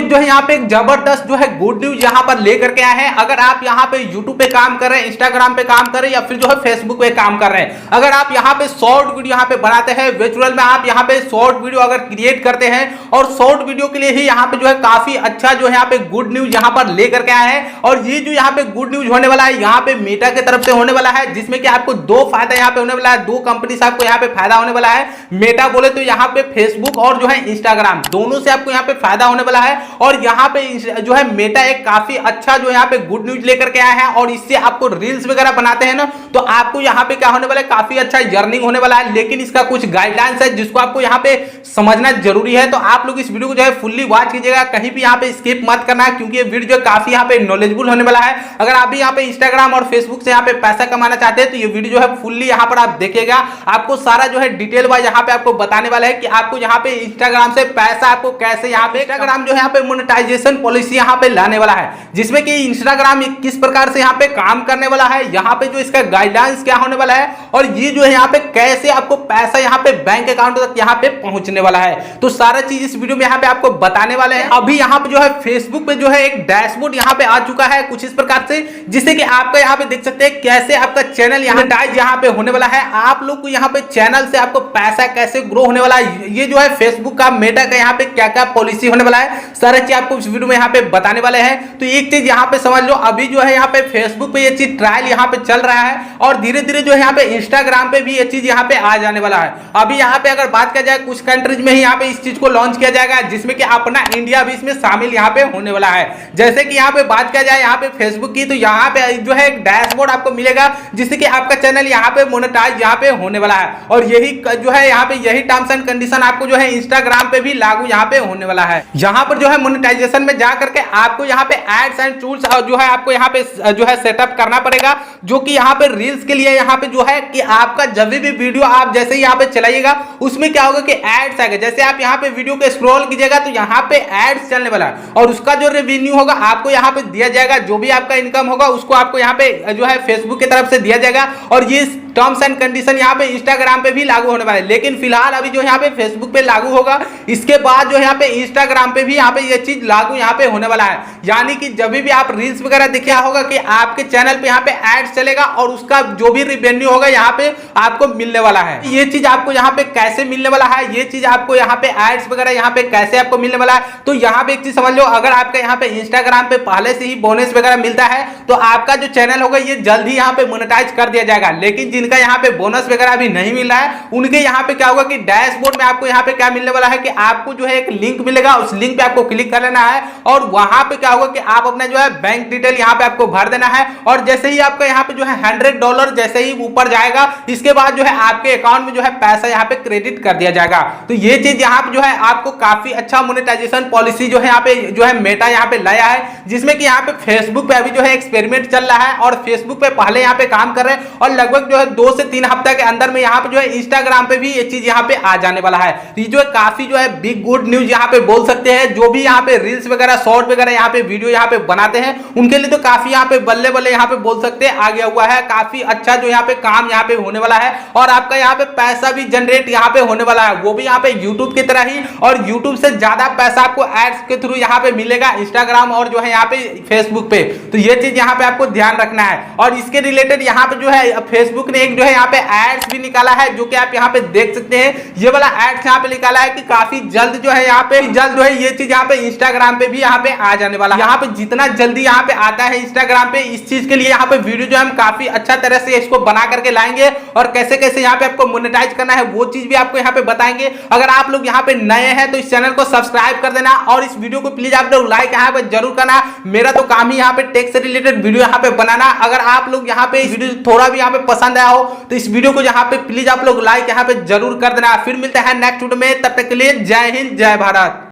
रोहित जो है यहाँ पे एक जबरदस्त जो है गुड न्यूज यहाँ पर लेकर के आए हैं। अगर आप यहाँ पे यूट्यूब पे काम कर रहे हैं, इंस्टाग्राम पे काम कर रहे हैं या फिर जो है फेसबुक पे काम कर रहे हैं, अगर आप यहाँ पे शॉर्ट वीडियो यहाँ पे बनाते हैं, वर्चुअल में आप यहाँ पे शॉर्ट वीडियो अगर क्रिएट करते हैं और शॉर्ट वीडियो के लिए ही यहाँ पे जो है काफी अच्छा जो है यहाँ पे गुड न्यूज यहाँ पर लेकर के आए हैं। और ये जो यहाँ पे गुड न्यूज होने वाला है यहाँ पे मेटा की तरफ से होने वाला है, जिसमें कि आपको दो फायदा यहाँ पे होने वाला है, दो कंपनी से आपको यहाँ पे फायदा होने वाला है। मेटा बोले तो यहाँ पे फेसबुक और जो है इंस्टाग्राम दोनों से आपको यहाँ पे फायदा होने वाला है। और यहाँ पे जो है मेटा एक काफी अच्छा जो यहाँ पे गुड न्यूज लेकर के आया है और इससे आपको रील्स वगैरह बनाते हैं ना, तो आपको यहाँ पे क्या होने वाला है, काफी अच्छा अर्निंग होने वाला है। लेकिन इसका कुछ गाइडलाइंस है जिसको आपको यहाँ पे समझना जरूरी है। तो आप लोग इस वीडियो को जो है फुल्ली वॉच कीजिएगा, कहीं भी यहाँ पे स्किप मत करना है, क्योंकि ये वीडियो काफी यहाँ पे नॉलेजेबल होने वाला है। अगर आप भी यहाँ पे इंस्टाग्राम और फेसबुक से यहाँ पे पैसा कमाना चाहते हैं तो ये वीडियो जो है फुल्ली यहाँ पर आप देखिएगा। आपको सारा जो है डिटेल वाइज यहाँ पे आपको बताने वाला है कि आपको यहाँ पे इंस्टाग्राम से पैसा आपको कैसे यहाँ पे इंस्टाग्राम जो है यहाँ पे मोनेटाइजेशन पॉलिसी यहाँ पे लाने वाला है, जिसमें कि इंस्टाग्राम किस प्रकार से यहाँ पे काम करने वाला है, यहाँ पे जो इसका गाइडलाइंस क्या होने वाला है और ये जो है यहाँ पे कैसे आपको पैसा यहाँ पे बैंक अकाउंट तक यहाँ पे पहुंचने वाला है। तो सारा चीज इस वीडियो में यहाँ पे आपको बताने वाले हैं। अभी यहाँ पे जो है फेसबुक पे जो है एक डैशबोर्ड यहाँ पे आ चुका है कुछ इस प्रकार से, जिससे कि आपका यहाँ पे देख सकते हैं कैसे आपका चैनल यहाँ पे होने वाला है। आप लोग को यहाँ पे चैनल से आपको पैसा कैसे ग्रो होने वाला है, ये जो है फेसबुक का मेटा का यहाँ पे क्या क्या पॉलिसी होने वाला है, सारा चीज आपको इस वीडियो में यहाँ पे बताने वाले हैं। तो एक चीज यहाँ पे समझ लो, अभी जो है यहाँ पे फेसबुक पे ये चीज ट्रायल यहाँ पे चल रहा है और धीरे धीरे जो है यहाँ पे इंस्टाग्राम पे भी ये चीज यहाँ पे आ जाने वाला है। अभी यहाँ पे अगर बात किया जाए कुछ कंट्रीज में ही यहाँ पे इस चीज को लॉन्च किया जाएगा, जिसमें कि अपना इंडिया भी इसमें शामिल यहाँ पे होने वाला है। जैसे कि यहाँ पे बात किया जाए यहाँ पे फेसबुक की, तो यहाँ पे जो है एक डैशबोर्ड आपको मिलेगा, जिससे कि आपका चैनल यहाँ पे मोनेटाइज यहाँ पे होने वाला है। और यही जो है यहाँ पे यही टर्म्स एंड कंडीशन आपको जो है इंस्टाग्राम पे भी लागू यहाँ पे होने वाला है। यहाँ पर जो है मोनेटाइजेशन में जा करके आपको यहाँ पे एड्स एंड टूल्स जो है आपको यहाँ पे जो है सेटअप करना पड़ेगा, जो कि यहाँ पे रील्स के लिए यहाँ पे जो है कि आपका जब भी वीडियो आप जैसे ही यहाँ पे चलाइएगा उसमें क्या होगा कि एड्स आएगा। जैसे आप यहाँ पे वीडियो को स्क्रॉल कीजिएगा तो यहाँ पे एड्स चलने वाला है और उसका जो रेवेन्यू होगा आपको यहाँ पे दिया जाएगा, जो भी आपका इनकम होगा उसको आपको यहाँ पे जो है फेसबुक की तरफ से दिया जाएगा। और ये टर्म्स एंड कंडीशन यहाँ पे इंस्टाग्राम पे भी लागू होने वाला है, लेकिन फिलहाल अभी जो यहाँ पे फेसबुक पे लागू होगा, इसके बाद जो यहाँ पे इंस्टाग्राम पे भी यहाँ पे ये चीज लागू यहाँ पे होने वाला है। यानी कि जब भी आप रील्स वगैरह देखिए होगा कि आपके चैनल पे यहाँ पे एड्स चलेगा और उसका जो भी रेवेन्यू होगा यहाँ पे आपको मिलने वाला है। ये चीज आपको यहाँ पे कैसे मिलने वाला है, ये चीज आपको यहाँ पे एड्स वगैरह यहाँ पे कैसे आपको मिलने वाला है, तो यहाँ पे एक चीज समझ लो, अगर आपका यहाँ पे इंस्टाग्राम पे पहले से ही बोनस वगैरह मिलता है तो आपका जो चैनल होगा ये जल्द ही यहाँ पे मोनेटाइज कर दिया जाएगा। लेकिन जिनका यहाँ पे बोनस वगैरह अभी नहीं मिल रहा है उनके यहाँ पे क्या होगा कि डैशबोर्ड में आपको यहाँ पे क्या मिलने वाला है कि आपको जो है एक लिंक मिलेगा, उस लिंक पे आपको क्लिक कर लेना है और वहां पे क्या होगा कि आप अपना जो है बैंक डिटेल यहाँ पे आपको भर देना है। और जैसे ही आपका यहाँ पे जो है $100 जैसे ही ऊपर जाएगा, इसके बाद जो है आपके अकाउंट में जो है पैसा यहाँ पे क्रेडिट कर दिया जाएगा। तो ये चीज यहाँ पे जो है आपको काफी अच्छा मोनेटाइजेशन पॉलिसी जो है यहाँ पे जो है मेटा यहाँ पे लाया है, जिसमें कि यहाँ पे फेसबुक पे अभी जो है एक्सपेरिमेंट चल रहा है और फेसबुक पे पहले यहाँ पे काम कर रहे हैं और लगभग जो है 2 से 3 हफ्ते के अंदर में यहाँ पे जो है इंस्टाग्राम पे भी ये चीज यहाँ पे आ जाने वाला है। ये जो है काफी जो है बिग गुड न्यूज यहाँ पे बोल सकते हैं। जो भी यहाँ पे रील्स वगैरह शॉर्ट वगैरह यहाँ पे वीडियो यहाँ पे बनाते हैं उनके लिए तो काफी यहाँ पे बल्ले बल्ले यहाँ पे बोल सकते हैं आ गया हुआ है। काफी अच्छा जो यहाँ पे काम यहाँ पे होने वाला है और आपका यहाँ पे पैसा भी जनरेट यहाँ पे होने वाला है, वो भी यहाँ पे यूट्यूब की तरह ही। और यूट्यूब से ज्यादा पैसा आपको एड्स के थ्रू यहाँ पे मिलेगा इंस्टाग्राम और जो है यहाँ पे फेसबुक पे। तो ये चीज यहाँ पे आपको ध्यान रखना है। और इसके रिलेटेड यहाँ पे जो है फेसबुक ने एक जो है यहाँ पे एड्स भी निकाला है, जो कि आप यहाँ पे देख सकते हैं। ये वाला एड्स यहाँ पे निकाला है कि काफी जल्द जो है यहाँ पे जल्द जो है ये चीज यहाँ पे इंस्टाग्राम पे भी यहाँ पे आ जाने वाला है। यहाँ पे जितना जल्दी यहाँ पे आता है इंस्टाग्राम पे, इस चीज के लिए यहाँ पे वीडियो जो हम काफी अच्छा तरह से इसको बना करके लाएंगे और कैसे कैसे यहाँ पे आपको मोनेटाइज करना है वो चीज भी आपको यहाँ पे बताएंगे। अगर आप लोग यहाँ पे नए हैं तो इस चैनल को सब्सक्राइब कर देना और इस वीडियो को प्लीज आप लोग लाइक यहाँ पे जरूर करना। मेरा तो काम ही यहाँ पे टेक से रिलेटेड वीडियो यहाँ पे बनाना। अगर आप लोग यहाँ पे इस वीडियो थोड़ा भी यहाँ पे पसंद आया हो तो इस वीडियो को यहाँ पे प्लीज आप लोग लाइक यहाँ पे जरूर कर देना। फिर मिलते हैं नेक्स्ट वीडियो में, तब तक के लिए जय हिंद जय भारत।